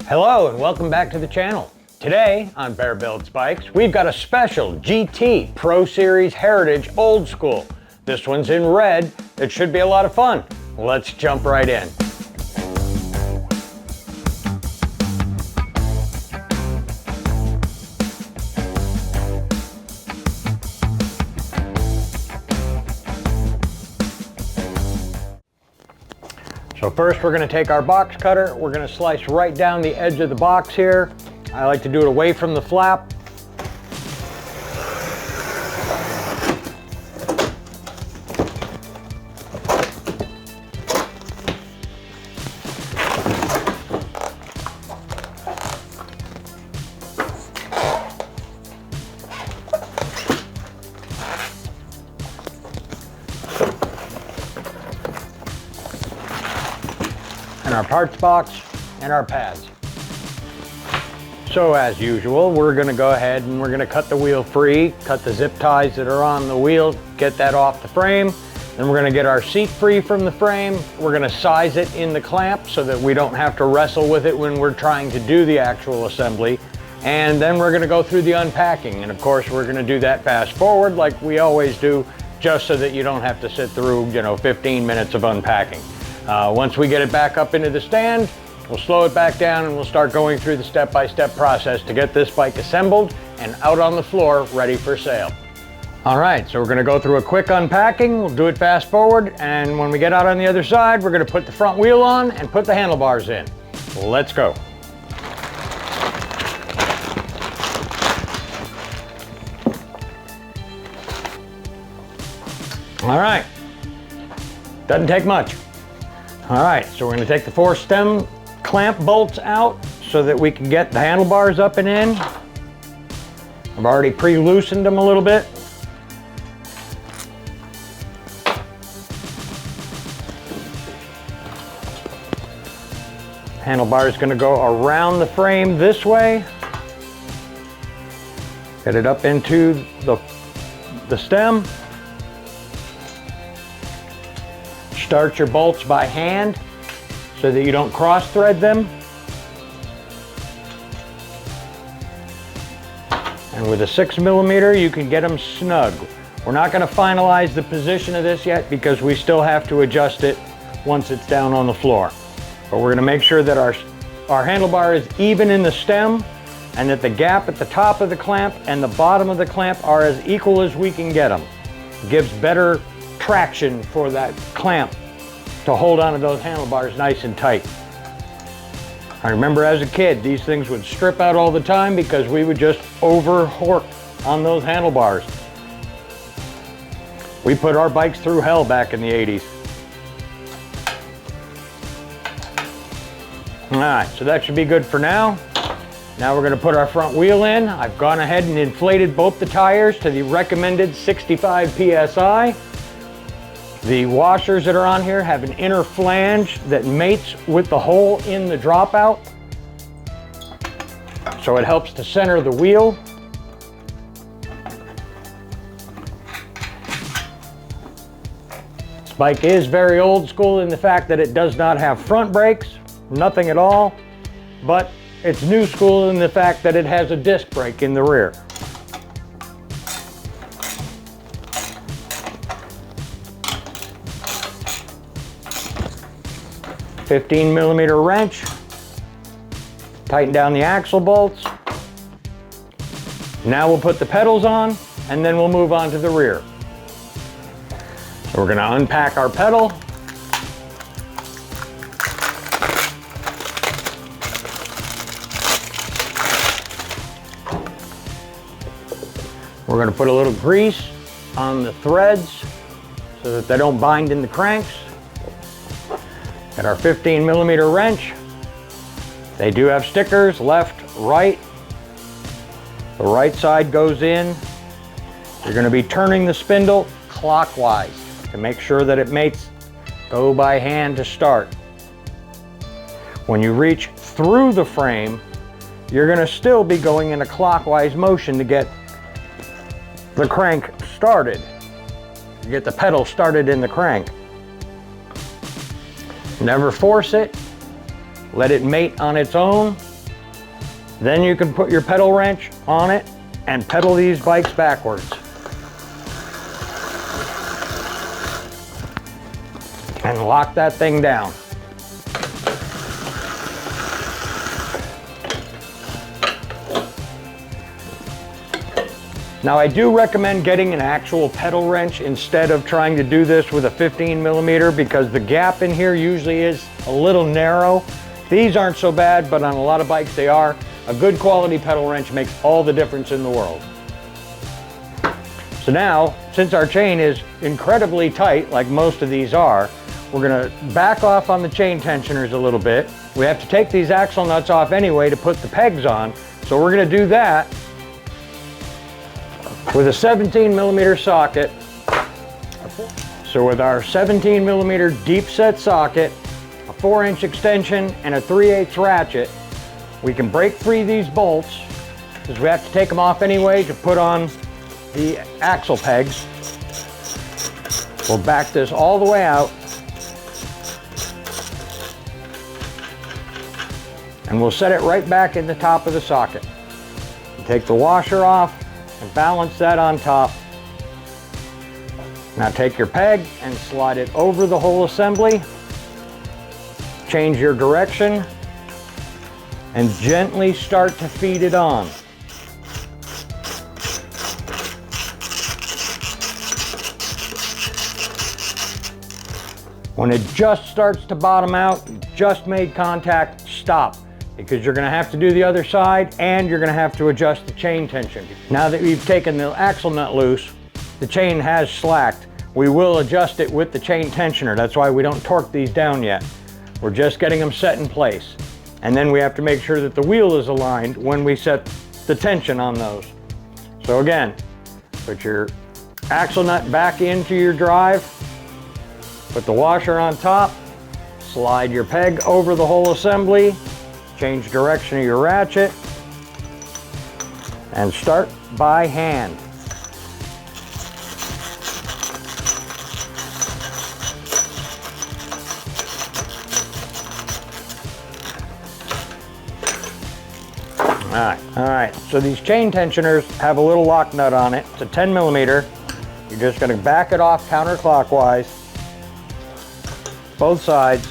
Hello and welcome back to the channel. Today on Behr Builds Bikes, we've got a special GT Pro Series Heritage Old School. This one's in red. It should be a lot of fun. Let's jump right in. So first we're going to take our box cutter, we're going to slice right down the edge of the box here. I like to do it away from the flap. And our parts box and our pads. So as usual, we're going to go ahead and we're going to cut the wheel free, cut the zip ties that are on the wheel, get that off the frame. Then we're going to get our seat free from the frame. We're going to size it in the clamp so that we don't have to wrestle with it when we're trying to do the actual assembly. And then we're going to go through the unpacking. And of course, we're going to do that fast forward like we always do, just so that you don't have to sit through, 15 minutes of unpacking. Once we get it back up into the stand, we'll slow it back down and we'll start going through the step-by-step process to get this bike assembled and out on the floor ready for sale. All right, so we're going to go through a quick unpacking. We'll do it fast forward, and when we get out on the other side, we're going to put the front wheel on and put the handlebars in. Let's go. All right, doesn't take much. All right, so we're going to take the 4 stem clamp bolts out so that we can get the handlebars up and in. I've already pre-loosened them a little bit. Handlebar is going to go around the frame this way. Get it up into the stem. Start your bolts by hand so that you don't cross thread them. And with a 6mm, you can get them snug. We're not going to finalize the position of this yet because we still have to adjust it once it's down on the floor. But we're going to make sure that our handlebar is even in the stem and that the gap at the top of the clamp and the bottom of the clamp are as equal as we can get them. It gives better traction for that clamp to hold onto those handlebars nice and tight. I remember as a kid, these things would strip out all the time because we would just over-hork on those handlebars. We put our bikes through hell back in the 80s. All right, so that should be good for now. Now we're going to put our front wheel in. I've gone ahead and inflated both the tires to the recommended 65 psi. The washers that are on here have an inner flange that mates with the hole in the dropout. So it helps to center the wheel. This bike is very old school in the fact that it does not have front brakes, nothing at all, but it's new school in the fact that it has a disc brake in the rear. $15mm wrench, tighten down the axle bolts. Now we'll put the pedals on and then we'll move on to the rear. So we're going to unpack our pedal. We're going to put a little grease on the threads so that they don't bind in the cranks. At our 15mm wrench, they do have stickers, left, right. The right side goes in. You're going to be turning the spindle clockwise to make sure that it mates. Go by hand to start. When you reach through the frame, you're going to still be going in a clockwise motion to get the crank started. You get the pedal started in the crank. Never force it. Let it mate on its own. Then you can put your pedal wrench on it and pedal these bikes backwards. And lock that thing down. Now I do recommend getting an actual pedal wrench instead of trying to do this with a 15mm because the gap in here usually is a little narrow. These aren't so bad, but on a lot of bikes they are. A good quality pedal wrench makes all the difference in the world. So now, since our chain is incredibly tight, like most of these are, we're gonna back off on the chain tensioners a little bit. We have to take these axle nuts off anyway to put the pegs on, so we're gonna do that with a 17mm socket. So with our 17mm deep set socket, a 4-inch extension, and a 3/8 ratchet, we can break free these bolts, because we have to take them off anyway to put on the axle pegs. We'll back this all the way out, and we'll set it right back in the top of the socket. Take the washer off and balance that on top. Now take your peg and slide it over the whole assembly. Change your direction and gently start to feed it on. When it just starts to bottom out, you just made contact, stop. Because you're gonna have to do the other side and you're gonna have to adjust the chain tension. Now that we've taken the axle nut loose, the chain has slacked. We will adjust it with the chain tensioner. That's why we don't torque these down yet. We're just getting them set in place. And then we have to make sure that the wheel is aligned when we set the tension on those. So again, put your axle nut back into your drive, put the washer on top, slide your peg over the whole assembly, change direction of your ratchet, and start by hand. All right, so these chain tensioners have a little lock nut on it. It's a 10mm. You're just gonna back it off counterclockwise, both sides.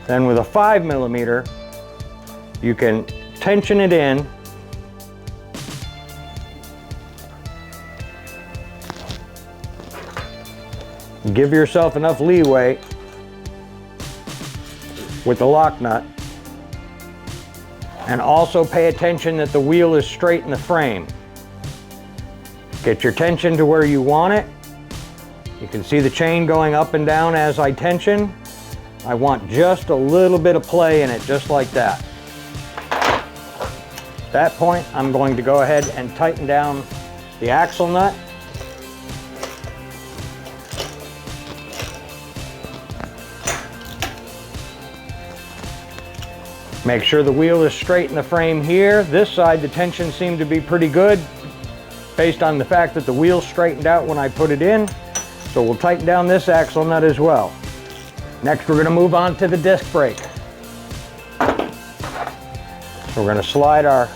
Then with a 5mm, you can tension it in. Give yourself enough leeway with the lock nut. And also pay attention that the wheel is straight in the frame. Get your tension to where you want it. You can see the chain going up and down as I tension. I want just a little bit of play in it, just like that. At that point, I'm going to go ahead and tighten down the axle nut. Make sure the wheel is straight in the frame here. This side, the tension seemed to be pretty good based on the fact that the wheel straightened out when I put it in. So we'll tighten down this axle nut as well. Next, we're going to move on to the disc brake. So we're going to slide our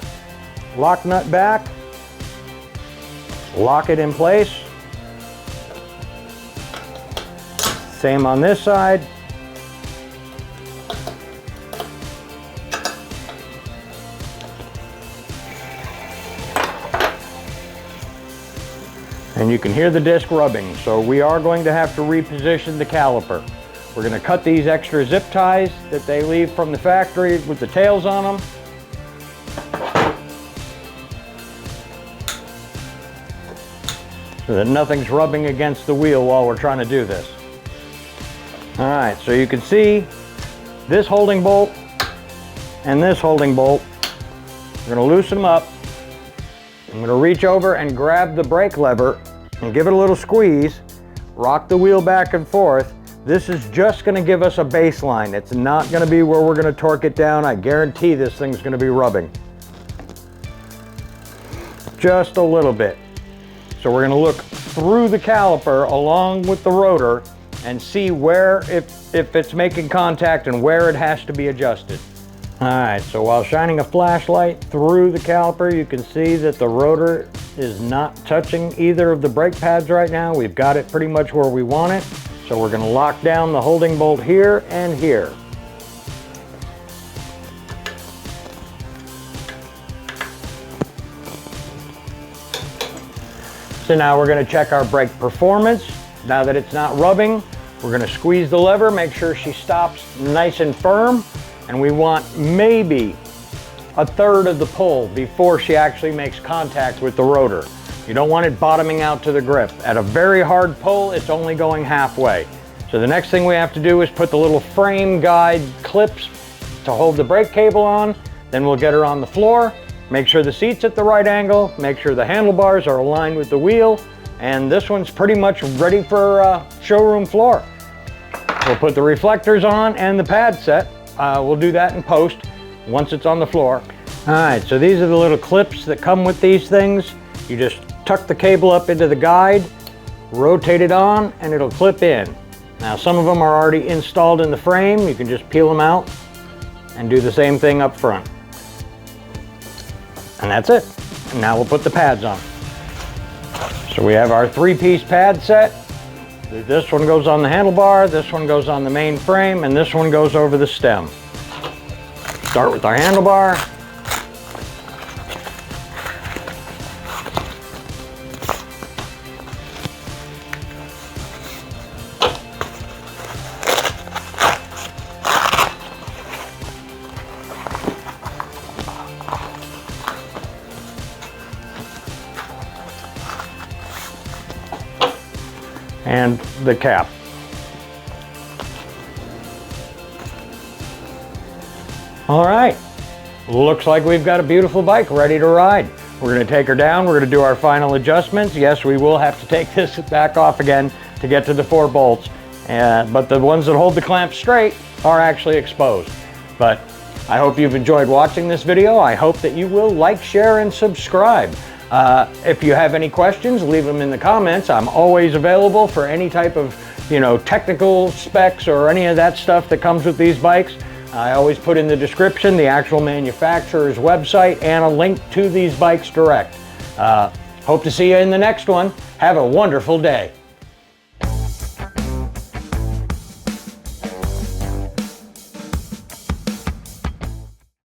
lock nut back, lock it in place. Same on this side. And you can hear the disc rubbing, so we are going to have to reposition the caliper. We're going to cut these extra zip ties that they leave from the factory with the tails on them. So that nothing's rubbing against the wheel while we're trying to do this. All right, so you can see this holding bolt and this holding bolt. We're going to loosen them up. I'm going to reach over and grab the brake lever and give it a little squeeze, rock the wheel back and forth. This is just going to give us a baseline. It's not going to be where we're going to torque it down. I guarantee this thing's going to be rubbing. Just a little bit. So we're going to look through the caliper along with the rotor and see where, if it's making contact and where it has to be adjusted. All right, so while shining a flashlight through the caliper, you can see that the rotor is not touching either of the brake pads right now. We've got it pretty much where we want it. So we're gonna lock down the holding bolt here and here. So now we're gonna check our brake performance. Now that it's not rubbing, we're gonna squeeze the lever, make sure she stops nice and firm. And we want maybe a third of the pull before she actually makes contact with the rotor. You don't want it bottoming out to the grip. At a very hard pull, it's only going halfway. So the next thing we have to do is put the little frame guide clips to hold the brake cable on. Then we'll get her on the floor, make sure the seat's at the right angle, make sure the handlebars are aligned with the wheel, and this one's pretty much ready for showroom floor. We'll put the reflectors on and the pad set. We'll do that in post once it's on the floor. All right, so these are the little clips that come with these things. You just tuck the cable up into the guide, rotate it on, and it'll clip in. Now some of them are already installed in the frame. You can just peel them out and do the same thing up front. And that's it. And now we'll put the pads on. So we have our 3-piece pad set. This one goes on the handlebar, this one goes on the main frame, and this one goes over the stem. Start with our handlebar. And the cap. All right, looks like we've got a beautiful bike ready to ride. We're gonna take her down, we're gonna do our final adjustments. Yes, we will have to take this back off again to get to the 4 bolts, but the ones that hold the clamp straight are actually exposed. But I hope you've enjoyed watching this video. I hope that you will like, share, and subscribe. If you have any questions, leave them in the comments. I'm always available for any type of, technical specs or any of that stuff that comes with these bikes. I always put in the description the actual manufacturer's website and a link to these bikes direct. Hope to see you in the next one. Have a wonderful day.